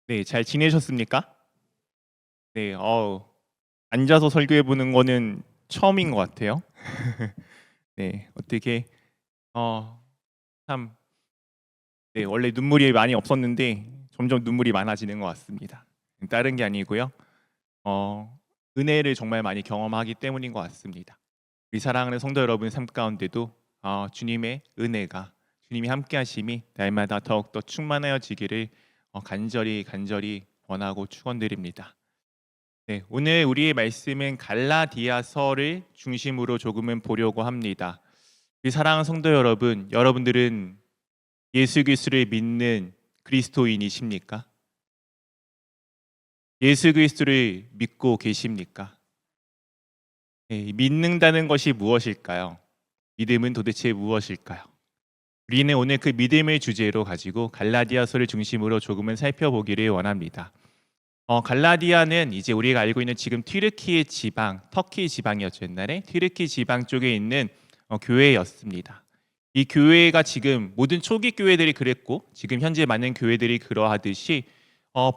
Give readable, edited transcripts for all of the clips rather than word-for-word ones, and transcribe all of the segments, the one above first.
네, 잘 지내셨습니까? 네, 앉아서 설교해 보는 거는 처음인 것 같아요. 네, 어떻게 어, 참, 네, 원래 눈물이 많이 없었는데 점점 눈물이 많아지는 것 같습니다. 다른 게 아니고요. 은혜를 정말 많이 경험하기 때문인 것 같습니다. 우리 사랑하는 성도 여러분 삶 가운데도 주님의 은혜가 주님이 함께하심이 날마다 더욱더 충만하여지기를 간절히 원하고 축원드립니다. 네, 오늘 우리의 말씀은 갈라디아서를 중심으로 조금은 보려고 합니다. 우리 사랑하는 성도 여러분, 여러분들은 예수 그리스도를 믿는 그리스도인이십니까? 예수 그리스도를 믿고 계십니까? 네, 믿는다는 것이 무엇일까요? 믿음은 도대체 무엇일까요? 우리는 오늘 그 믿음을 주제로 가지고 갈라디아서를 중심으로 조금은 살펴보기를 원합니다. 갈라디아는 이제 우리가 알고 있는 지금 튀르키예 지방, 터키 지방이었죠. 옛날에 튀르키 지방 쪽에 있는 교회였습니다. 이 교회가 지금 모든 초기 교회들이 그랬고 지금 현재 많은 교회들이 그러하듯이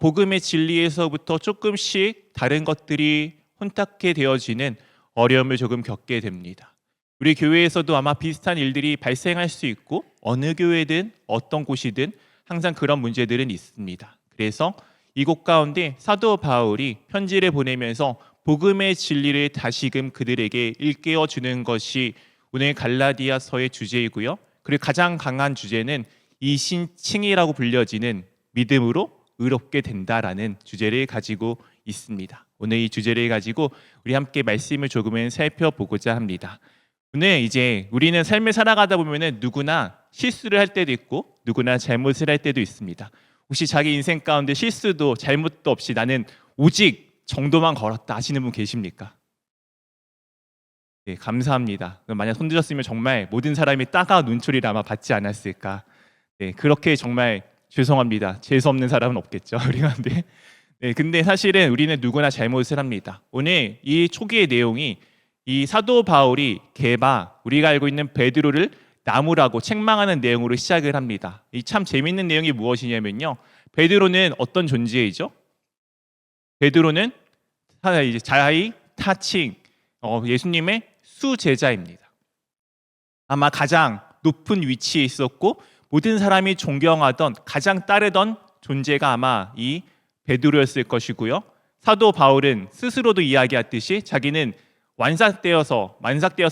복음의 진리에서부터 조금씩 다른 것들이 혼탁해 되어지는 어려움을 조금 겪게 됩니다. 우리 교회에서도 아마 비슷한 일들이 발생할 수 있고 어느 교회든 어떤 곳이든 항상 그런 문제들은 있습니다. 그래서 이곳 가운데 사도 바울이 편지를 보내면서 복음의 진리를 다시금 그들에게 일깨워 주는 것이 오늘 갈라디아서의 주제이고요. 그리고 가장 강한 주제는 이신칭이라고 불려지는 믿음으로 의롭게 된다라는 주제를 가지고 있습니다. 오늘 이 주제를 가지고 우리 함께 말씀을 조금은 살펴보고자 합니다. 오늘 이제 우리는 삶을 살아가다 보면은 누구나 실수를 할 때도 있고 누구나 잘못을 할 때도 있습니다. 혹시 자기 인생 가운데 실수도 잘못도 없이 나는 오직 정도만 걸었다 하시는 분 계십니까? 네, 감사합니다. 만약 손 드셨으면 정말 모든 사람이 따가운 눈초리를 아마 받지 않았을까. 네, 그렇게 정말 죄송합니다. 재수 없는 사람은 없겠죠. 우리 가운데. 네, 근데 사실은 우리는 누구나 잘못을 합니다. 오늘 이 초기의 내용이 이 사도 바울이 우리가 알고 있는 베드로를 나무라고 책망하는 내용으로 시작을 합니다. 이 참 재밌는 내용이 무엇이냐면요. 베드로는 어떤 존재이죠? 베드로는 이제 자의 타칭 예수님의 수제자입니다. 아마 가장 높은 위치에 있었고 모든 사람이 존경하던 가장 따르던 존재가 아마 이 베드로였을 것이고요. 사도 바울은 스스로도 이야기했듯이 자기는 만삭되어서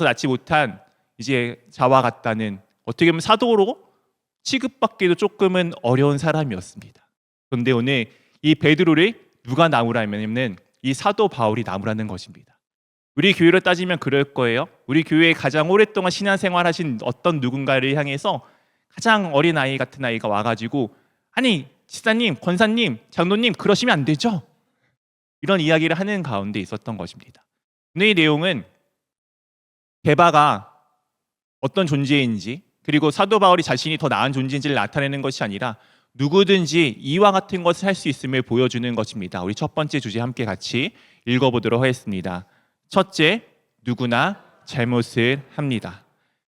낳지 못한 이제 자와 같다는 어떻게 보면 사도로 취급받기도 조금은 어려운 사람이었습니다. 그런데 오늘 이 베드로를 누가 나무라면은 이 사도 바울이 나무라는 것입니다. 우리 교회로 따지면 그럴 거예요. 우리 교회에 가장 오랫동안 신앙생활하신 어떤 누군가를 향해서 가장 어린 아이 같은 아이가 와가지고 아니 집사님, 권사님, 장로님 그러시면 안 되죠. 이런 이야기를 하는 가운데 있었던 것입니다. 오늘 이 내용은 게바가 어떤 존재인지 그리고 사도 바울이 자신이 더 나은 존재인지를 나타내는 것이 아니라 누구든지 이와 같은 것을 할 수 있음을 보여주는 것입니다. 우리 첫 번째 주제 함께 같이 읽어보도록 하겠습니다. 첫째, 누구나 잘못을 합니다.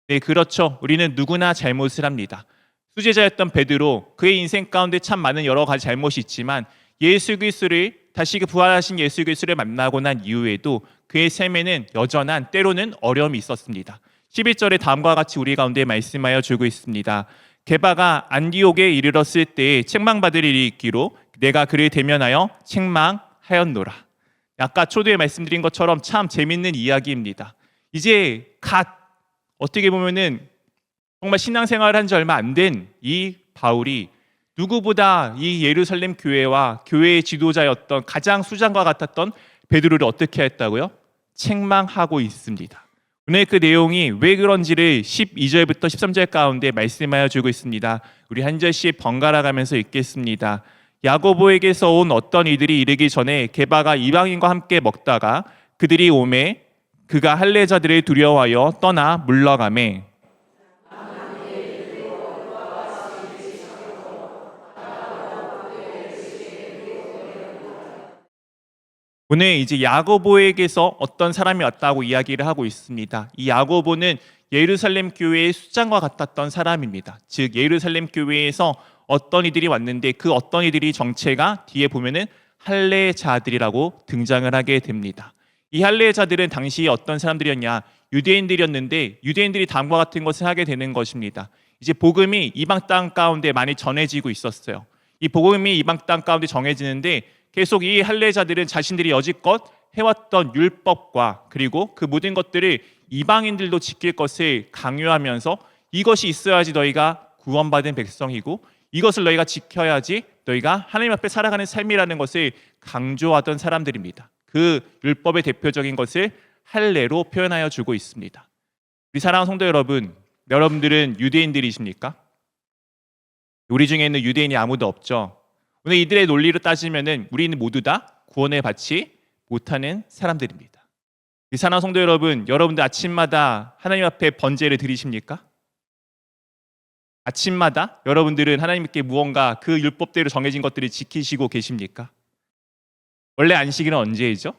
네, 그렇죠. 우리는 누구나 잘못을 합니다. 수제자였던 베드로, 그의 인생 가운데 참 많은 여러 가지 잘못이 있지만 예수 그리스도를 다시 부활하신 예수 그리스도를 만나고 난 이후에도 그의 삶에는 여전한 때로는 어려움이 있었습니다. 11절에 다음과 같이 우리 가운데 말씀하여 주고 있습니다. 게바가 안디옥에 이르렀을 때에 책망받을 일이 있기로 내가 그를 대면하여 책망하였노라. 아까 초두에 말씀드린 것처럼 참 재밌는 이야기입니다. 이제 어떻게 보면은 정말 신앙생활을 한 지 얼마 안 된 이 바울이 누구보다 이 예루살렘 교회와 교회의 지도자였던 가장 수장과 같았던 베드로를 어떻게 했다고요? 책망하고 있습니다. 오늘 그 내용이 왜 그런지를 12절부터 13절 가운데 말씀하여 주고 있습니다. 우리 한 절씩 번갈아 가면서 읽겠습니다. 야고보에게서 온 어떤 이들이 이르기 전에 게바가 이방인과 함께 먹다가 그들이 오매 그가 할례자들을 두려워하여 떠나 물러가매. 오늘 이제 야고보에게서 어떤 사람이 왔다고 이야기를 하고 있습니다. 이 야고보는 예루살렘 교회의 수장과 같았던 사람입니다. 즉 예루살렘 교회에서 어떤 이들이 왔는데 그 어떤 이들이 정체가 뒤에 보면은 할례자들이라고 등장을 하게 됩니다. 이 할례자들은 당시 어떤 사람들이었냐? 유대인들이었는데 유대인들이 다음과 같은 것을 하게 되는 것입니다. 이제 복음이 이방 땅 가운데 많이 전해지고 있었어요. 이 복음이 이방 땅 가운데 정해지는데 계속 이 할례자들은 자신들이 여지껏 해왔던 율법과 그리고 그 모든 것들을 이방인들도 지킬 것을 강요하면서 이것이 있어야지 너희가 구원받은 백성이고 이것을 너희가 지켜야지 너희가 하나님 앞에 살아가는 삶이라는 것을 강조하던 사람들입니다. 그 율법의 대표적인 것을 할례로 표현하여 주고 있습니다. 우리 사랑하는 성도 여러분, 여러분들은 유대인들이십니까? 우리 중에 있는 유대인이 아무도 없죠. 오늘 이들의 논리로 따지면은 우리는 모두 다 구원을 받지 못하는 사람들입니다. 이 사랑하는 성도 여러분, 여러분들 아침마다 하나님 앞에 번제를 드리십니까? 아침마다 여러분들은 하나님께 무언가 그 율법대로 정해진 것들을 지키시고 계십니까? 원래 안식일은 언제이죠?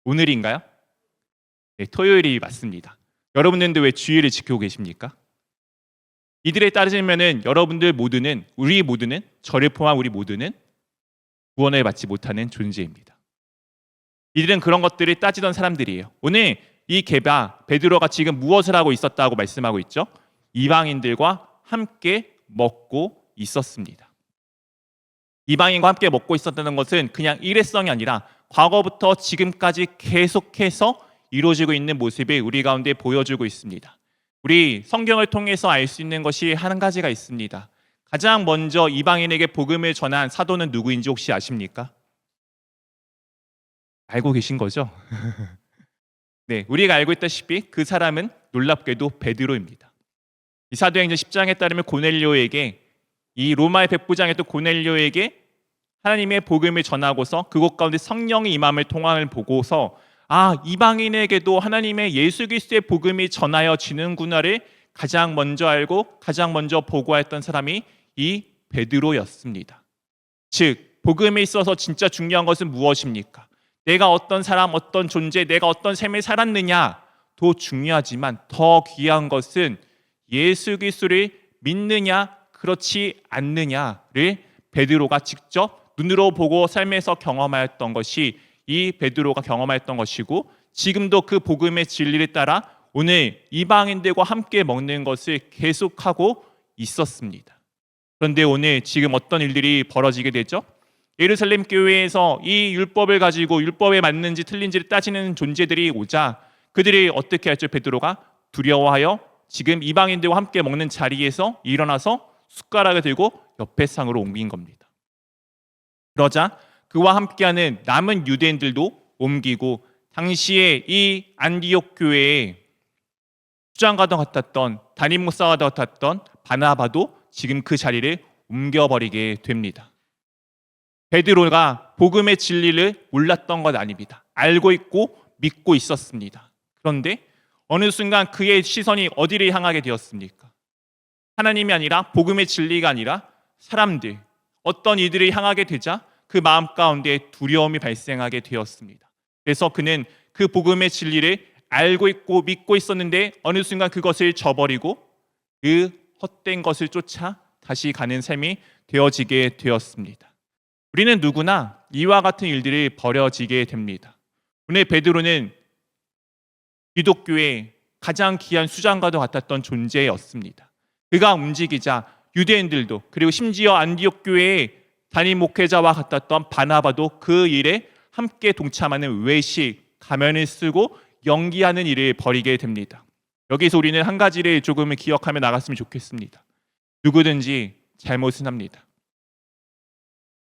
오늘인가요? 네, 토요일이 맞습니다. 여러분들은 왜 주일을 지키고 계십니까? 이들에 따르면은 여러분들 모두는 우리 모두는 저를 포함한 우리 모두는 구원을 받지 못하는 존재입니다. 이들은 그런 것들을 따지던 사람들이에요. 오늘 이 베드로가 지금 무엇을 하고 있었다고 말씀하고 있죠? 이방인들과 함께 먹고 있었습니다. 이방인과 함께 먹고 있었다는 것은 그냥 일회성이 아니라 과거부터 지금까지 계속해서 이루어지고 있는 모습을 우리 가운데 보여주고 있습니다. 우리 성경을 통해서 알 수 있는 것이 한 가지가 있습니다. 가장 먼저 이방인에게 복음을 전한 사도는 누구인지 혹시 아십니까? 알고 계신 거죠? 네, 우리가 알고 있다시피 그 사람은 놀랍게도 베드로입니다. 이 사도행전 10장에 따르면 고넬료에게 이 로마의 백부장이었던 고넬료에게 하나님의 복음을 전하고서 그곳 가운데 성령의 임함을 통함을 보고서 이방인에게도 하나님의 예수 그리스도의 복음이 전하여 지는구나를 가장 먼저 알고 가장 먼저 보고했던 사람이 이 베드로였습니다. 즉 복음에 있어서 진짜 중요한 것은 무엇입니까? 내가 어떤 사람, 어떤 존재, 내가 어떤 삶을 살았느냐도 중요하지만 더 귀한 것은 예수 그리스도를 믿느냐 그렇지 않느냐를 베드로가 직접 눈으로 보고 삶에서 경험하였던 것이 이 베드로가 경험하였던 것이고 지금도 그 복음의 진리를 따라 오늘 이방인들과 함께 먹는 것을 계속하고 있었습니다. 그런데 오늘 지금 어떤 일들이 벌어지게 되죠? 예루살렘 교회에서 이 율법을 가지고 율법에 맞는지 틀린지를 따지는 존재들이 오자 그들이 어떻게 했죠? 베드로가 두려워하여 지금 이방인들과 함께 먹는 자리에서 일어나서 숟가락을 들고 옆에 상으로 옮긴 겁니다. 그러자 그와 함께하는 남은 유대인들도 옮기고 당시에 이 안디옥 교회에 수장과도 같았던 담임 목사와도 같았던 바나바도 지금 그 자리를 옮겨버리게 됩니다. 베드로가 복음의 진리를 몰랐던 것 아닙니다. 알고 있고 믿고 있었습니다. 그런데 어느 순간 그의 시선이 어디를 향하게 되었습니까? 하나님이 아니라 복음의 진리가 아니라 사람들, 어떤 이들을 향하게 되자 그 마음 가운데 두려움이 발생하게 되었습니다. 그래서 그는 그 복음의 진리를 알고 있고 믿고 있었는데 어느 순간 그것을 저버리고 그 헛된 것을 쫓아 다시 가는 삶이 되어지게 되었습니다. 우리는 누구나 이와 같은 일들이 벌어지게 됩니다. 오늘 베드로는 기독교의 가장 귀한 수장과도 같았던 존재였습니다. 그가 움직이자 유대인들도 그리고 심지어 안디옥 교회의 담임 목회자와 같았던 바나바도 그 일에 함께 동참하는 외식, 가면을 쓰고 연기하는 일을 벌이게 됩니다. 여기서 우리는 한 가지를 조금 기억하며 나갔으면 좋겠습니다. 누구든지 잘못은 합니다.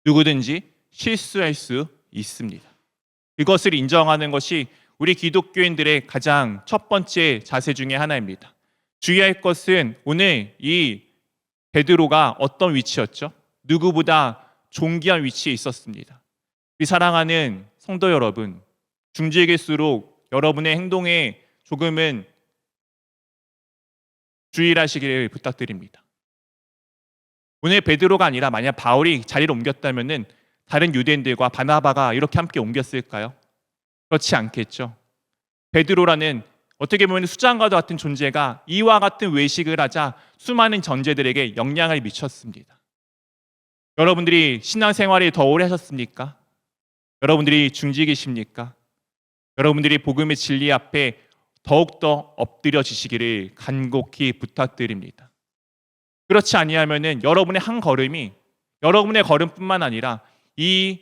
누구든지 실수할 수 있습니다. 그것을 인정하는 것이 우리 기독교인들의 가장 첫 번째 자세 중에 하나입니다. 주의할 것은 오늘 이 베드로가 어떤 위치였죠? 누구보다 존귀한 위치에 있었습니다. 우리 사랑하는 성도 여러분, 중직일수록 여러분의 행동에 조금은 주의를 하시기를 부탁드립니다. 오늘 베드로가 아니라 만약 바울이 자리를 옮겼다면은 다른 유대인들과 바나바가 이렇게 함께 옮겼을까요? 그렇지 않겠죠. 베드로라는 어떻게 보면 수장과도 같은 존재가 이와 같은 외식을 하자 수많은 전제들에게 영향을 미쳤습니다. 여러분들이 신앙생활을 더 오래 하셨습니까? 여러분들이 중직이십니까? 여러분들이 복음의 진리 앞에 더욱더 엎드려지시기를 간곡히 부탁드립니다. 그렇지 아니하면은 여러분의 한 걸음이 여러분의 걸음뿐만 아니라 이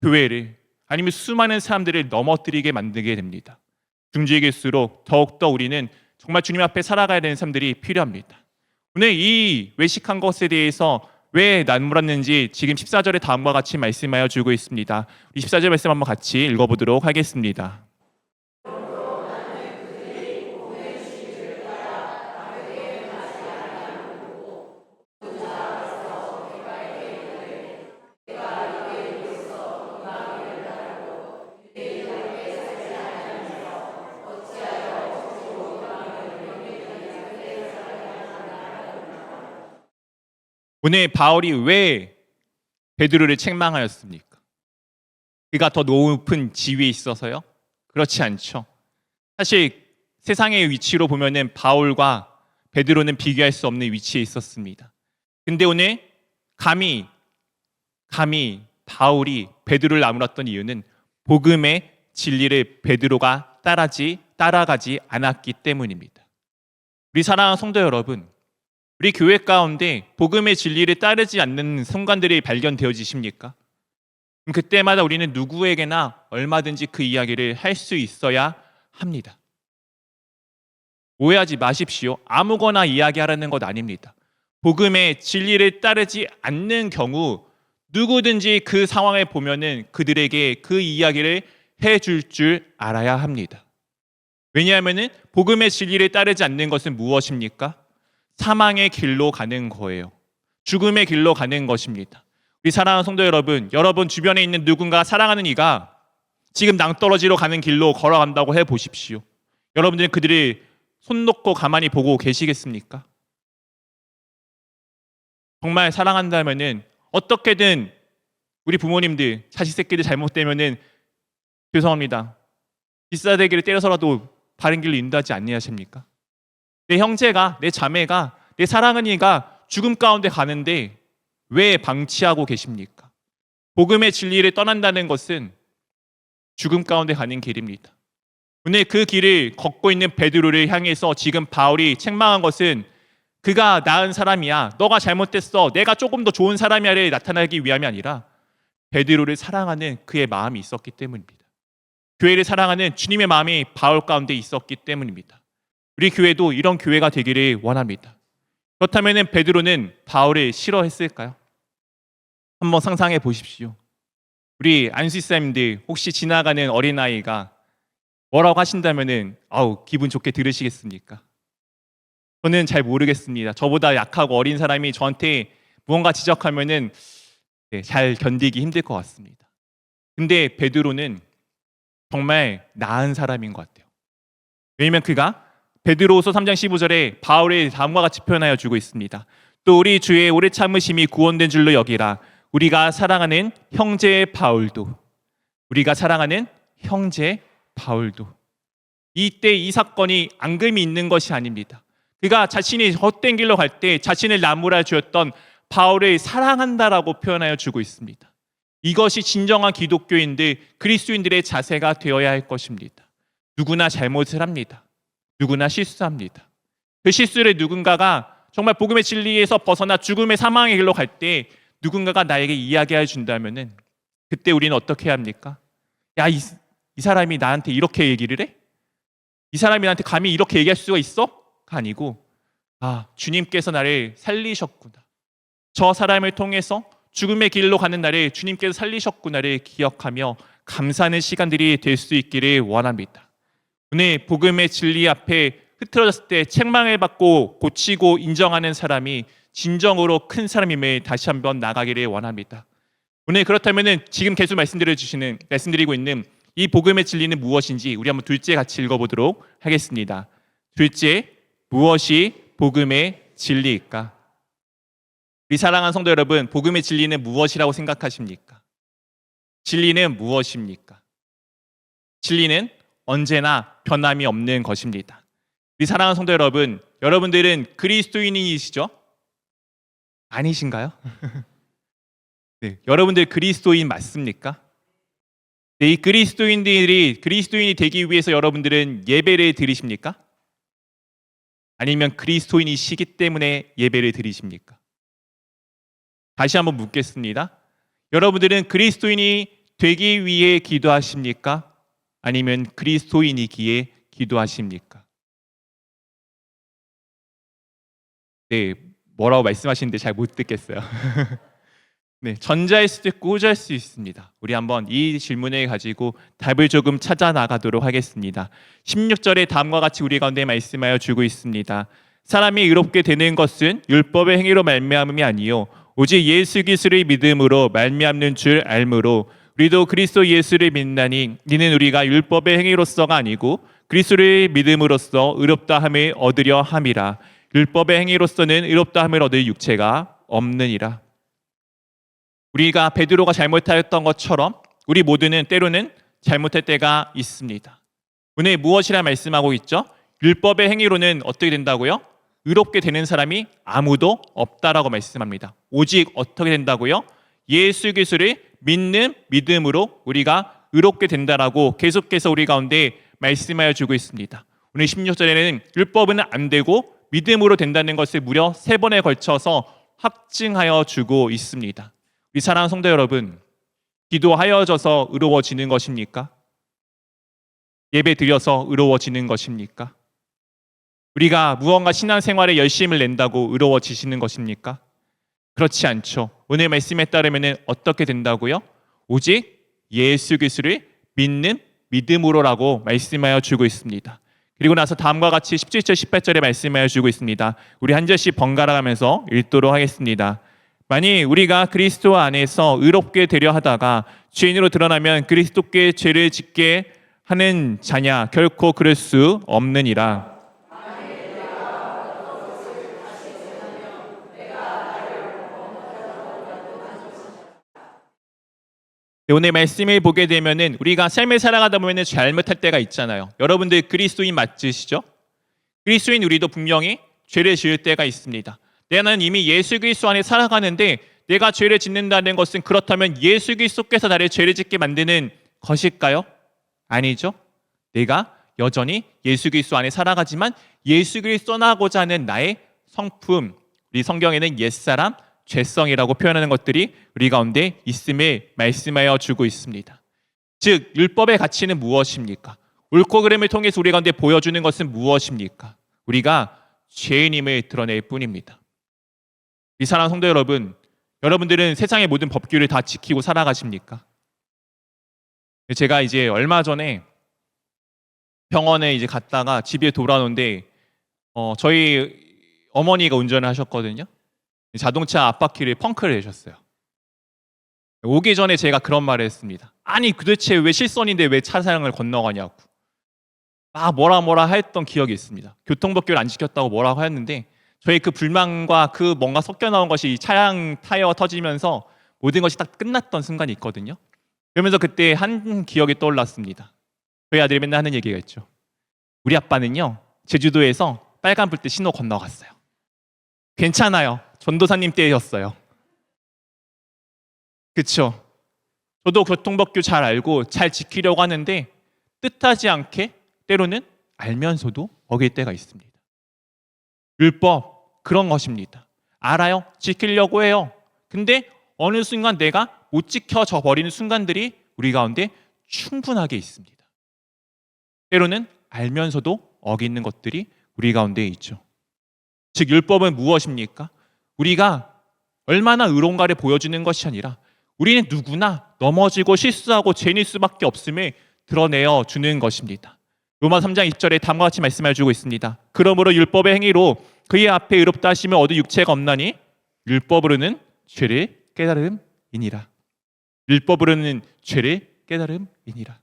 교회를 아니면 수많은 사람들을 넘어뜨리게 만들게 됩니다. 중직일수록 더욱더 우리는 정말 주님 앞에 살아가야 되는 사람들이 필요합니다. 오늘 이 외식한 것에 대해서 왜 난무랐는지 지금 14절에 다음과 같이 말씀하여 주고 있습니다. 이 14절 말씀 한번 같이 읽어보도록 하겠습니다. 오늘 바울이 왜 베드로를 책망하였습니까? 그가 더 높은 지위에 있어서요? 그렇지 않죠. 사실 세상의 위치로 보면은 바울과 베드로는 비교할 수 없는 위치에 있었습니다. 근데 오늘 감히 바울이 베드로를 나무랐던 이유는 복음의 진리를 베드로가 따라가지 않았기 때문입니다. 우리 사랑하는 성도 여러분, 우리 교회 가운데 복음의 진리를 따르지 않는 순간들이 발견되어지십니까? 그때마다 우리는 누구에게나 얼마든지 그 이야기를 할 수 있어야 합니다. 오해하지 마십시오. 아무거나 이야기하라는 것 아닙니다. 복음의 진리를 따르지 않는 경우 누구든지 그 상황을 보면은 그들에게 그 이야기를 해줄 줄 알아야 합니다. 왜냐하면은 복음의 진리를 따르지 않는 것은 무엇입니까? 사망의 길로 가는 거예요. 죽음의 길로 가는 것입니다. 우리 사랑하는 성도 여러분, 여러분 주변에 있는 누군가 사랑하는 이가 지금 낭떠러지로 가는 길로 걸어간다고 해보십시오. 여러분들은 그들이 손 놓고 가만히 보고 계시겠습니까? 정말 사랑한다면은 어떻게든 우리 부모님들 자식 새끼들 잘못되면은 죄송합니다. 비싸대기를 때려서라도 바른 길로 인도하지 아니하십니까? 내 형제가, 내 자매가, 내 사랑하는 이가 죽음 가운데 가는데 왜 방치하고 계십니까? 복음의 진리를 떠난다는 것은 죽음 가운데 가는 길입니다. 오늘 그 길을 걷고 있는 베드로를 향해서 지금 바울이 책망한 것은 그가 나은 사람이야, 너가 잘못됐어, 내가 조금 더 좋은 사람이야를 나타나기 위함이 아니라 베드로를 사랑하는 그의 마음이 있었기 때문입니다. 교회를 사랑하는 주님의 마음이 바울 가운데 있었기 때문입니다. 우리 교회도 이런 교회가 되기를 원합니다. 그렇다면 베드로는 바울을 싫어했을까요? 한번 상상해 보십시오. 우리 안수사님들 혹시 지나가는 어린아이가 뭐라고 하신다면 기분 좋게 들으시겠습니까? 저는 잘 모르겠습니다. 저보다 약하고 어린 사람이 저한테 무언가 지적하면 잘 견디기 힘들 것 같습니다. 근데 베드로는 정말 나은 사람인 것 같아요. 왜냐하면 그가 베드로후서 3장 15절에 바울의 다음과 같이 표현하여 주고 있습니다. 또 우리 주의 오래 참으심이 구원된 줄로 여기라. 우리가 사랑하는 형제 바울도 이때 이 사건이 앙금이 있는 것이 아닙니다. 그가 자신이 헛된 길로 갈 때 자신을 나무라 주었던 바울을 사랑한다라고 표현하여 주고 있습니다. 이것이 진정한 기독교인들, 그리스도인들의 자세가 되어야 할 것입니다. 누구나 잘못을 합니다. 누구나 실수합니다. 그 실수를 누군가가 정말 복음의 진리에서 벗어나 죽음의 사망의 길로 갈 때 누군가가 나에게 이야기해 준다면은 그때 우리는 어떻게 해야 합니까? 야, 이 사람이 나한테 이렇게 얘기를 해? 이 사람이 나한테 감히 이렇게 얘기할 수가 있어? 가 아니고 주님께서 나를 살리셨구나. 저 사람을 통해서 죽음의 길로 가는 나를 주님께서 살리셨구나를 기억하며 감사하는 시간들이 될 수 있기를 원합니다. 오늘 복음의 진리 앞에 흐트러졌을 때 책망을 받고 고치고 인정하는 사람이 진정으로 큰 사람임을 다시 한번 나가기를 원합니다. 오늘 그렇다면 지금 계속 말씀드리고 있는 이 복음의 진리는 무엇인지 우리 한번 둘째 같이 읽어보도록 하겠습니다. 둘째, 무엇이 복음의 진리일까? 우리 사랑하는 성도 여러분, 복음의 진리는 무엇이라고 생각하십니까? 진리는 무엇입니까? 진리는 언제나 변함이 없는 것입니다. 우리 사랑하는 성도 여러분, 여러분들은 그리스도인이시죠? 아니신가요? 네, 여러분들 그리스도인 맞습니까? 네, 이 그리스도인이 되기 위해서 여러분들은 예배를 드리십니까? 아니면 그리스도인이시기 때문에 예배를 드리십니까? 다시 한번 묻겠습니다. 여러분들은 그리스도인이 되기 위해 기도하십니까? 아니면 그리스도인이기에 기도하십니까? 네, 뭐라고 말씀하시는데 잘 못 듣겠어요. 네, 전자일 수도 있고 후자일 수 있습니다. 우리 한번 이 질문을 가지고 답을 조금 찾아 나가도록 하겠습니다. 16절에 다음과 같이 우리 가운데 말씀하여 주고 있습니다. 사람이 의롭게 되는 것은 율법의 행위로 말미암음이 아니요 오직 예수 그리스도의 믿음으로 말미암는 줄 알므로 우리도 그리스도 예수를 믿나니 이는 우리가 율법의 행위로서가 아니고 그리스도의 믿음으로써 의롭다 함을 얻으려 함이라. 율법의 행위로서는 의롭다 함을 얻을 육체가 없느니라. 우리가 베드로가 잘못하였던 것처럼 우리 모두는 때로는 잘못할 때가 있습니다. 오늘 무엇이라 말씀하고 있죠? 율법의 행위로는 어떻게 된다고요? 의롭게 되는 사람이 아무도 없다라고 말씀합니다. 오직 어떻게 된다고요? 예수 그리스도를 믿는 믿음으로 우리가 의롭게 된다라고 계속해서 우리 가운데 말씀하여 주고 있습니다. 오늘 16절에는 율법은 안 되고 믿음으로 된다는 것을 무려 3번에 걸쳐서 확증하여 주고 있습니다. 우리 사랑하는 성도 여러분, 기도하여져서 의로워지는 것입니까? 예배 드려서 의로워지는 것입니까? 우리가 무언가 신앙생활에 열심을 낸다고 의로워지시는 것입니까? 그렇지 않죠. 오늘 말씀에 따르면 어떻게 된다고요? 오직 예수 그리스도를 믿는 믿음으로라고 말씀하여 주고 있습니다. 그리고 나서 다음과 같이 17절 18절에 말씀하여 주고 있습니다. 우리 한 절씩 번갈아 가면서 읽도록 하겠습니다. 만일 우리가 그리스도 안에서 의롭게 되려 하다가 죄인으로 드러나면 그리스도께 죄를 짓게 하는 자냐? 결코 그럴 수 없느니라. 오늘 말씀을 보게 되면은 우리가 삶을 살아가다 보면은 잘못할 때가 있잖아요. 여러분들 그리스도인 맞으시죠? 그리스도인 우리도 분명히 죄를 지을 때가 있습니다. 나는 이미 예수 그리스도 안에 살아가는데 내가 죄를 짓는다는 것은 그렇다면 예수 그리스도께서 나를 죄를 짓게 만드는 것일까요? 아니죠. 내가 여전히 예수 그리스도 안에 살아가지만 예수 그리스도 떠나고자 하는 나의 성품, 우리 성경에는 옛사람, 죄성이라고 표현하는 것들이 우리 가운데 있음을 말씀하여 주고 있습니다. 즉 율법의 가치는 무엇입니까? 옳고 그름을 통해서 우리 가운데 보여주는 것은 무엇입니까? 우리가 죄인임을 드러낼 뿐입니다. 이 사랑하는 성도 여러분, 여러분들은 세상의 모든 법규를 다 지키고 살아가십니까? 제가 이제 얼마 전에 병원에 이제 갔다가 집에 돌아오는데 저희 어머니가 운전을 하셨거든요. 자동차 앞바퀴를 펑크를 내셨어요. 오기 전에 제가 그런 말을 했습니다. 아니 도대체 왜 실선인데 왜 차량을 건너가냐고. 뭐라 했던 기억이 있습니다. 교통법규를 안 지켰다고 뭐라고 하였는데 저희 그 불만과 그 뭔가 섞여 나온 것이 차량 타이어 터지면서 모든 것이 딱 끝났던 순간이 있거든요. 그러면서 그때 한 기억이 떠올랐습니다. 저희 아들이 맨날 하는 얘기가 있죠. 우리 아빠는요 제주도에서 빨간불 때 신호 건너갔어요. 괜찮아요. 전도사님 때였어요. 그쵸? 저도 교통법규 잘 알고 잘 지키려고 하는데 뜻하지 않게 때로는 알면서도 어길 때가 있습니다. 율법 그런 것입니다. 알아요. 지키려고 해요. 근데 어느 순간 내가 못 지켜져 버리는 순간들이 우리 가운데 충분하게 있습니다. 때로는 알면서도 어기는 것들이 우리 가운데 있죠. 즉 율법은 무엇입니까? 우리가 얼마나 의로운가를 보여주는 것이 아니라 우리는 누구나 넘어지고 실수하고 죄인일 수밖에 없음을 드러내어 주는 것입니다. 로마 3장 20절에 다음과 같이 말씀해 주고 있습니다. 그러므로 율법의 행위로 그의 앞에 의롭다 하심을 얻을 육체가 없나니 율법으로는 죄를 깨달음이니라. 율법으로는 죄를 깨달음이니라.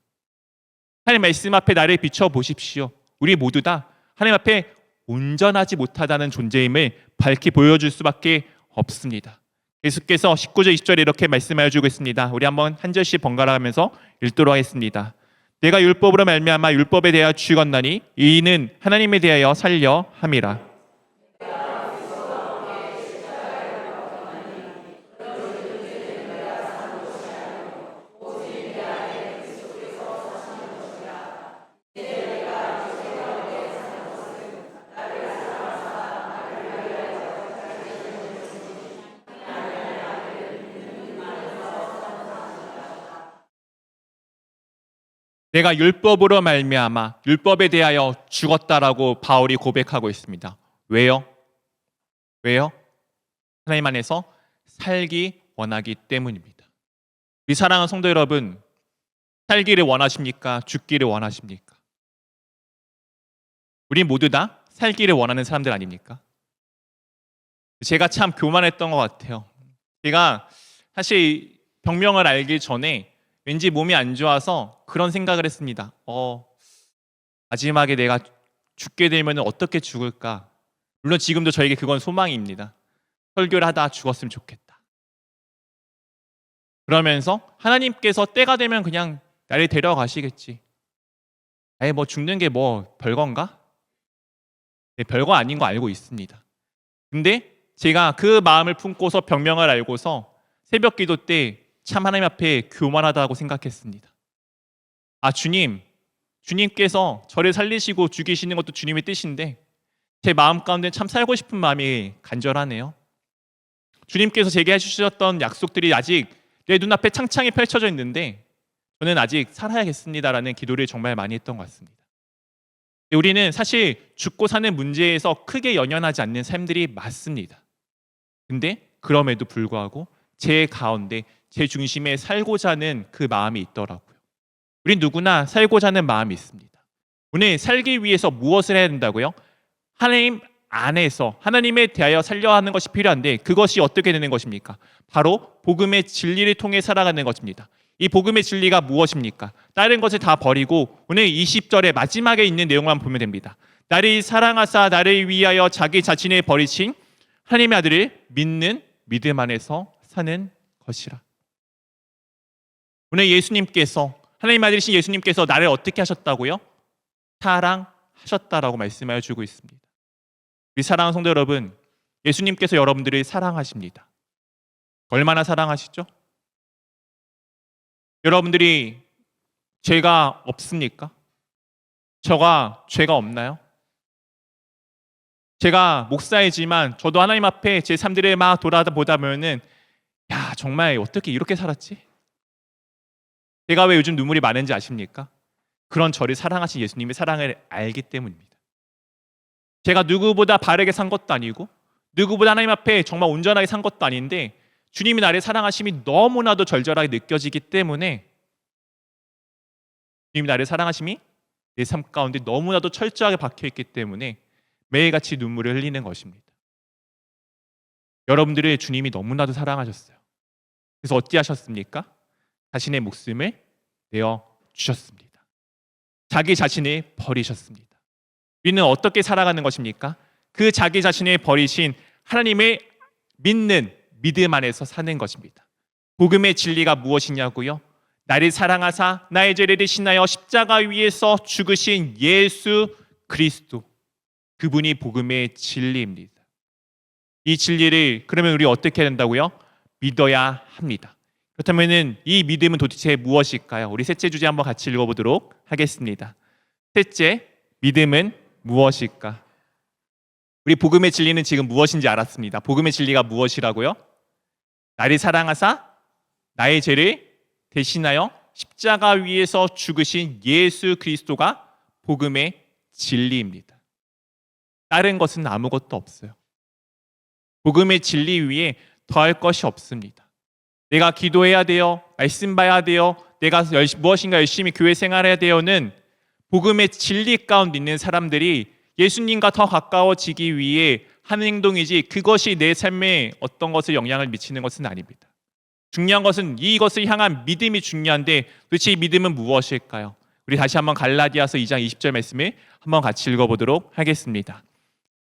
하나님 말씀 앞에 나를 비춰보십시오. 우리 모두 다 하나님 앞에 온전하지 못하다는 존재임을 밝히 보여줄 수밖에 없습니다. 예수께서 19절 20절에 이렇게 말씀하여 주고 있습니다. 우리 한번 한 절씩 번갈아 가면서 읽도록 하겠습니다. 내가 율법으로 말미암아 율법에 대하여 죽었나니 이는 하나님에 대하여 살려 함이라. 내가 율법으로 말미암아 율법에 대하여 죽었다라고 바울이 고백하고 있습니다. 왜요? 왜요? 하나님 안에서 살기 원하기 때문입니다. 우리 사랑하는 성도 여러분, 살기를 원하십니까? 죽기를 원하십니까? 우리 모두 다 살기를 원하는 사람들 아닙니까? 제가 참 교만했던 것 같아요. 제가 사실 병명을 알기 전에 왠지 몸이 안 좋아서 그런 생각을 했습니다. 마지막에 내가 죽게 되면 어떻게 죽을까? 물론 지금도 저에게 그건 소망입니다. 설교를 하다 죽었으면 좋겠다. 그러면서 하나님께서 때가 되면 그냥 나를 데려가시겠지. 뭐 죽는 게 뭐 별건가? 네, 별거 아닌 거 알고 있습니다. 근데 제가 그 마음을 품고서 병명을 알고서 새벽 기도 때 참 하나님 앞에 교만하다고 생각했습니다. 주님께서 저를 살리시고 죽이시는 것도 주님의 뜻인데 제 마음 가운데 참 살고 싶은 마음이 간절하네요. 주님께서 제게 해주셨던 약속들이 아직 내 눈앞에 창창히 펼쳐져 있는데 저는 아직 살아야겠습니다라는 기도를 정말 많이 했던 것 같습니다. 우리는 사실 죽고 사는 문제에서 크게 연연하지 않는 삶들이 맞습니다. 근데 그럼에도 불구하고 제 가운데 제 중심에 살고자 하는 그 마음이 있더라고요. 우리 누구나 살고자 하는 마음이 있습니다. 오늘 살기 위해서 무엇을 해야 된다고요? 하나님 안에서 하나님에 대하여 살려 하는 것이 필요한데 그것이 어떻게 되는 것입니까? 바로 복음의 진리를 통해 살아가는 것입니다. 이 복음의 진리가 무엇입니까? 다른 것을 다 버리고 오늘 20절의 마지막에 있는 내용만 보면 됩니다. 나를 사랑하사 나를 위하여 자기 자신을 버리신 하나님의 아들을 믿는 믿음 안에서 사는 것이라. 오늘 하나님 아들이신 예수님께서 나를 어떻게 하셨다고요? 사랑하셨다라고 말씀하여 주고 있습니다. 우리 사랑하는 성도 여러분, 예수님께서 여러분들을 사랑하십니다. 얼마나 사랑하시죠? 여러분들이 죄가 없습니까? 저가 죄가 없나요? 제가 목사이지만 저도 하나님 앞에 제 삶들을 막 돌아보다 보면은 정말 어떻게 이렇게 살았지? 제가 왜 요즘 눈물이 많은지 아십니까? 그런 저를 사랑하신 예수님의 사랑을 알기 때문입니다. 제가 누구보다 바르게 산 것도 아니고 누구보다 하나님 앞에 정말 온전하게 산 것도 아닌데 주님이 나를 사랑하심이 너무나도 절절하게 느껴지기 때문에 주님이 나를 사랑하심이 내 삶 가운데 너무나도 철저하게 박혀있기 때문에 매일같이 눈물을 흘리는 것입니다. 여러분들을 주님이 너무나도 사랑하셨어요. 그래서 어찌 하셨습니까? 자신의 목숨을 내어주셨습니다. 자기 자신을 버리셨습니다. 우리는 어떻게 살아가는 것입니까? 그 자기 자신을 버리신 하나님을 믿는 믿음 안에서 사는 것입니다. 복음의 진리가 무엇이냐고요? 나를 사랑하사 나의 죄를 대신하여 십자가 위에서 죽으신 예수 그리스도, 그분이 복음의 진리입니다. 이 진리를 그러면 우리 어떻게 해야 된다고요? 믿어야 합니다. 그렇다면 이 믿음은 도대체 무엇일까요? 우리 셋째 주제 한번 같이 읽어보도록 하겠습니다. 셋째, 믿음은 무엇일까? 우리 복음의 진리는 지금 무엇인지 알았습니다. 복음의 진리가 무엇이라고요? 나를 사랑하사 나의 죄를 대신하여 십자가 위에서 죽으신 예수 그리스도가 복음의 진리입니다. 다른 것은 아무것도 없어요. 복음의 진리 위에 더할 것이 없습니다. 내가 기도해야 돼요. 말씀 봐야 돼요. 내가 무엇인가 열심히 교회 생활해야 돼요는 복음의 진리 가운데 있는 사람들이 예수님과 더 가까워지기 위해 하는 행동이지 그것이 내 삶에 어떤 것을 영향을 미치는 것은 아닙니다. 중요한 것은 이것을 향한 믿음이 중요한데 도대체 이 믿음은 무엇일까요? 우리 다시 한번 갈라디아서 2장 20절 말씀을 한번 같이 읽어보도록 하겠습니다.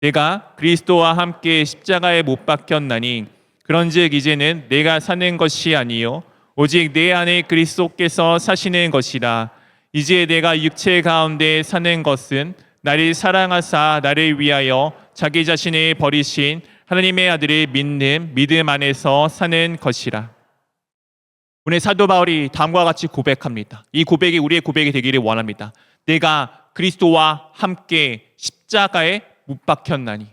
내가 그리스도와 함께 십자가에 못 박혔나니 그런즉 이제는 내가 사는 것이 아니요 오직 내 안에 그리스도께서 사시는 것이라. 이제 내가 육체 가운데 사는 것은 나를 사랑하사 나를 위하여 자기 자신을 버리신 하나님의 아들을 믿는 믿음 안에서 사는 것이라. 오늘 사도 바울이 다음과 같이 고백합니다. 이 고백이 우리의 고백이 되기를 원합니다. 내가 그리스도와 함께 십자가에 못 박혔나니.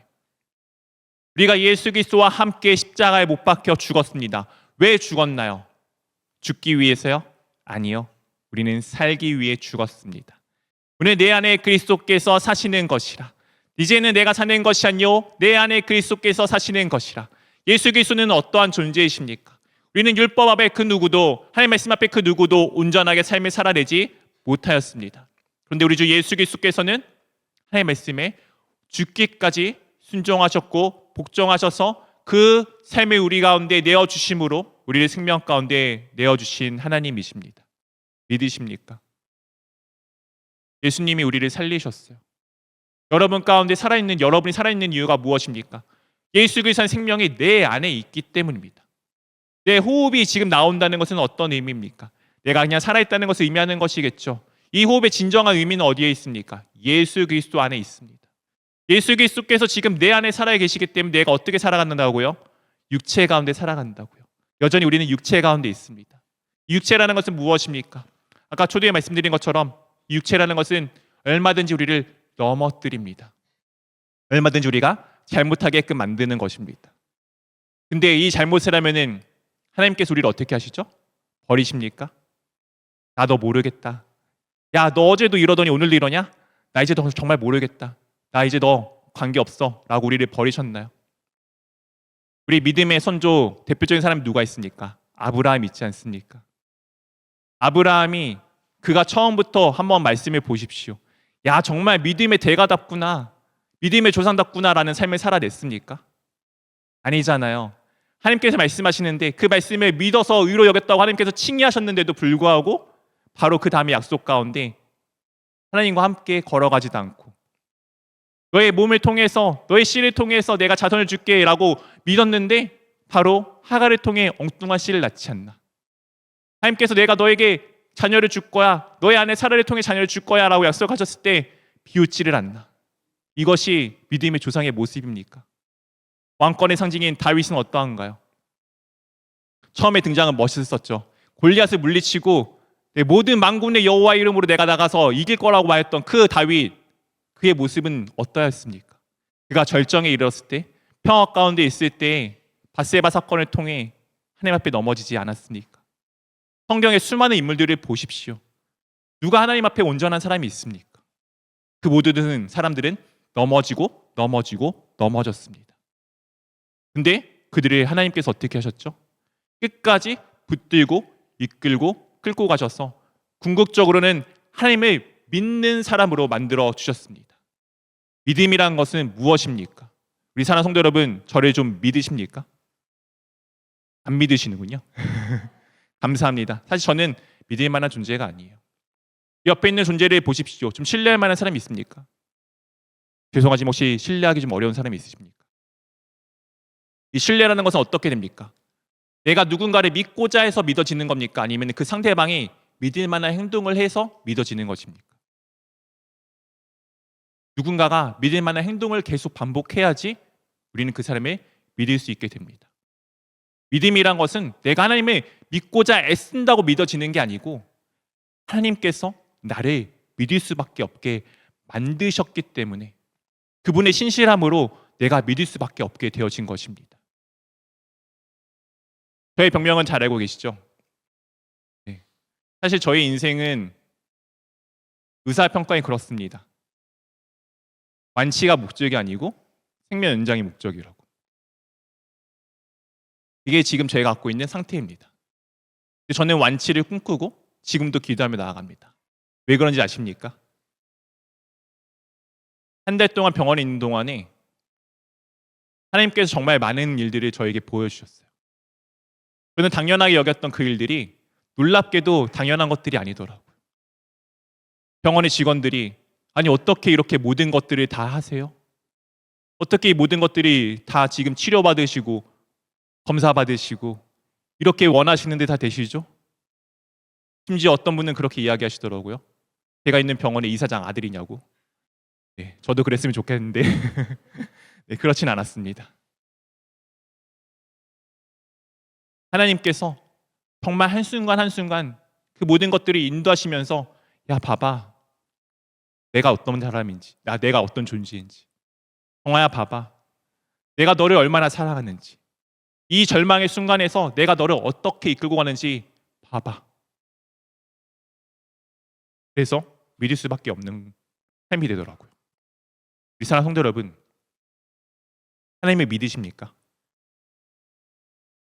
우리가 예수 그리스도와 함께 십자가에 못 박혀 죽었습니다. 왜 죽었나요? 죽기 위해서요? 아니요. 우리는 살기 위해 죽었습니다. 오늘 내 안에 그리스도께서 사시는 것이라. 이제는 내가 사는 것이 아니요 내 안에 그리스도께서 사시는 것이라. 예수 그리스도는 어떠한 존재이십니까? 우리는 율법 앞에 그 누구도, 하나님 말씀 앞에 그 누구도 온전하게 삶을 살아내지 못하였습니다. 그런데 우리 주 예수 그리스도께서는 하나님 말씀에 죽기까지 순종하셨고 복종하셔서 그 삶을 우리 가운데 내어주심으로 우리를 생명 가운데 내어주신 하나님이십니다. 믿으십니까? 예수님이 우리를 살리셨어요. 여러분 가운데 살아있는, 여러분이 살아있는 이유가 무엇입니까? 예수 그리스도의 생명이 내 안에 있기 때문입니다. 내 호흡이 지금 나온다는 것은 어떤 의미입니까? 내가 그냥 살아있다는 것을 의미하는 것이겠죠. 이 호흡의 진정한 의미는 어디에 있습니까? 예수 그리스도 안에 있습니다. 예수 그리스도께서 지금 내 안에 살아 계시기 때문에 내가 어떻게 살아간다고요? 육체 가운데 살아간다고요. 여전히 우리는 육체 가운데 있습니다. 육체라는 것은 무엇입니까? 아까 초대에 말씀드린 것처럼 육체라는 것은 얼마든지 우리를 넘어뜨립니다. 얼마든지 우리가 잘못하게끔 만드는 것입니다. 근데 이 잘못을 하면은 하나님께서 우리를 어떻게 하시죠? 버리십니까? 나 너 모르겠다. 야, 너 어제도 이러더니 오늘도 이러냐? 나 이제 너 정말 모르겠다. 나 이제 너 관계없어 라고 우리를 버리셨나요? 우리 믿음의 선조 대표적인 사람이 누가 있습니까? 아브라함 있지 않습니까? 아브라함이 그가 처음부터 한번 말씀을 보십시오. 야, 정말 믿음의 대가답구나, 믿음의 조상답구나라는 삶을 살아냈습니까? 아니잖아요. 하나님께서 말씀하시는데 그 말씀을 믿어서 의로 여겼다고 하나님께서 칭의하셨는데도 불구하고 바로 그 다음에 약속 가운데 하나님과 함께 걸어가지도 않고 너의 몸을 통해서, 너의 씨를 통해서 내가 자손을 줄게 라고 믿었는데 바로 하갈을 통해 엉뚱한 씨를 낳지 않나. 하나님께서 내가 너에게 자녀를 줄 거야, 너의 아내 사라를 통해 자녀를 줄 거야 라고 약속하셨을 때 비웃지를 않나. 이것이 믿음의 조상의 모습입니까? 왕권의 상징인 다윗은 어떠한가요? 처음에 등장은 멋있었죠. 골리앗을 물리치고 모든 만군의 여호와 이름으로 내가 나가서 이길 거라고 말했던 그 다윗, 그의 모습은 어떠했습니까? 그가 절정에 이르렀을 때, 평화 가운데 있을 때 밧세바 사건을 통해 하나님 앞에 넘어지지 않았습니까? 성경의 수많은 인물들을 보십시오. 누가 하나님 앞에 온전한 사람이 있습니까? 그 모든 사람들은 넘어졌습니다. 근데 그들을 하나님께서 어떻게 하셨죠? 끝까지 붙들고 이끌고 끌고 가셔서 궁극적으로는 하나님을 믿는 사람으로 만들어 주셨습니다. 믿음이란 것은 무엇입니까? 우리 사랑하는 성도 여러분, 저를 좀 믿으십니까? 안 믿으시는군요. 감사합니다. 사실 저는 믿을 만한 존재가 아니에요. 옆에 있는 존재를 보십시오. 좀 신뢰할 만한 사람이 있습니까? 죄송하지만 혹시 신뢰하기 좀 어려운 사람이 있으십니까? 이 신뢰라는 것은 어떻게 됩니까? 내가 누군가를 믿고자 해서 믿어지는 겁니까? 아니면 그 상대방이 믿을 만한 행동을 해서 믿어지는 것입니까? 누군가가 믿을 만한 행동을 계속 반복해야지 우리는 그 사람을 믿을 수 있게 됩니다. 믿음이란 것은 내가 하나님을 믿고자 애쓴다고 믿어지는 게 아니고 하나님께서 나를 믿을 수밖에 없게 만드셨기 때문에 그분의 신실함으로 내가 믿을 수밖에 없게 되어진 것입니다. 저의 병명은 잘 알고 계시죠? 네. 사실 저의 인생은 의사평가에 그렇습니다. 완치가 목적이 아니고 생명 연장이 목적이라고. 이게 지금 저희가 갖고 있는 상태입니다. 저는 완치를 꿈꾸고 지금도 기도하며 나아갑니다. 왜 그런지 아십니까? 한 달 동안 병원에 있는 동안에 하나님께서 정말 많은 일들을 저에게 보여주셨어요. 저는 당연하게 여겼던 그 일들이 놀랍게도 당연한 것들이 아니더라고요. 병원의 직원들이 아니 어떻게 이렇게 모든 것들을 다 하세요? 어떻게 이 모든 것들이 다 지금 치료받으시고 검사받으시고 이렇게 원하시는 데 다 되시죠? 심지어 어떤 분은 그렇게 이야기하시더라고요. 제가 있는 병원의 이사장 아들이냐고. 네, 저도 그랬으면 좋겠는데 네, 그렇진 않았습니다. 하나님께서 정말 한순간 한순간 그 모든 것들을 인도하시면서 야 봐봐, 내가 어떤 사람인지, 내가 어떤 존재인지, 정아야 봐봐, 내가 너를 얼마나 사랑하는지, 이 절망의 순간에서 내가 너를 어떻게 이끌고 가는지 봐봐. 그래서 믿을 수밖에 없는 삶이 되더라고요. 우리 사랑하는 성도 여러분, 하나님을 믿으십니까?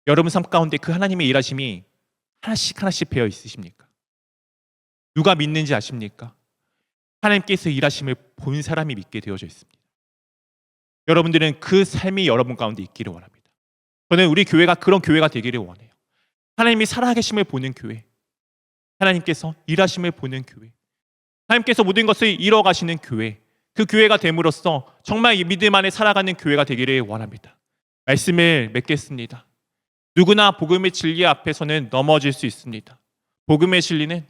여러분 삶 가운데 그 하나님의 일하심이 하나씩 하나씩 배어 있으십니까? 누가 믿는지 아십니까? 하나님께서 일하심을 본 사람이 믿게 되어져 있습니다. 여러분들은 그 삶이 여러분 가운데 있기를 원합니다. 저는 우리 교회가 그런 교회가 되기를 원해요. 하나님이 살아계심을 보는 교회, 하나님께서 일하심을 보는 교회, 하나님께서 모든 것을 이뤄가시는 교회, 그 교회가 됨으로써 정말 이 믿음 안에 살아가는 교회가 되기를 원합니다. 말씀을 맺겠습니다. 누구나 복음의 진리 앞에서는 넘어질 수 있습니다. 복음의 진리는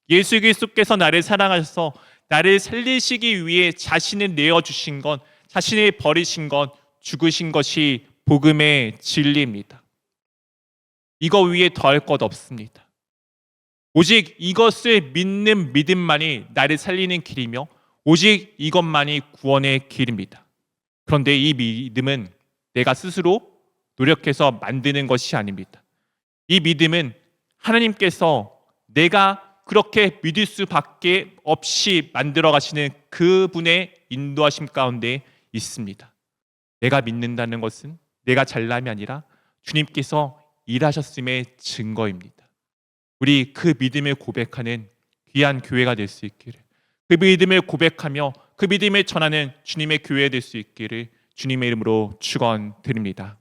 예수 그리스도께서 나를 사랑하셔서 나를 살리시기 위해 자신을 내어주신 것, 자신을 버리신 것, 죽으신 것이 복음의 진리입니다. 이거 위에 더할 것 없습니다. 오직 이것을 믿는 믿음만이 나를 살리는 길이며 오직 이것만이 구원의 길입니다. 그런데 이 믿음은 내가 스스로 노력해서 만드는 것이 아닙니다. 이 믿음은 하나님께서 내가 그렇게 믿을 수밖에 없이 만들어 가시는 그분의 인도하심 가운데 있습니다. 내가 믿는다는 것은 내가 잘남이 아니라 주님께서 일하셨음의 증거입니다. 우리 그 믿음을 고백하는 귀한 교회가 될 수 있기를, 그 믿음을 고백하며 그 믿음을 전하는 주님의 교회 될 수 있기를 주님의 이름으로 축원드립니다.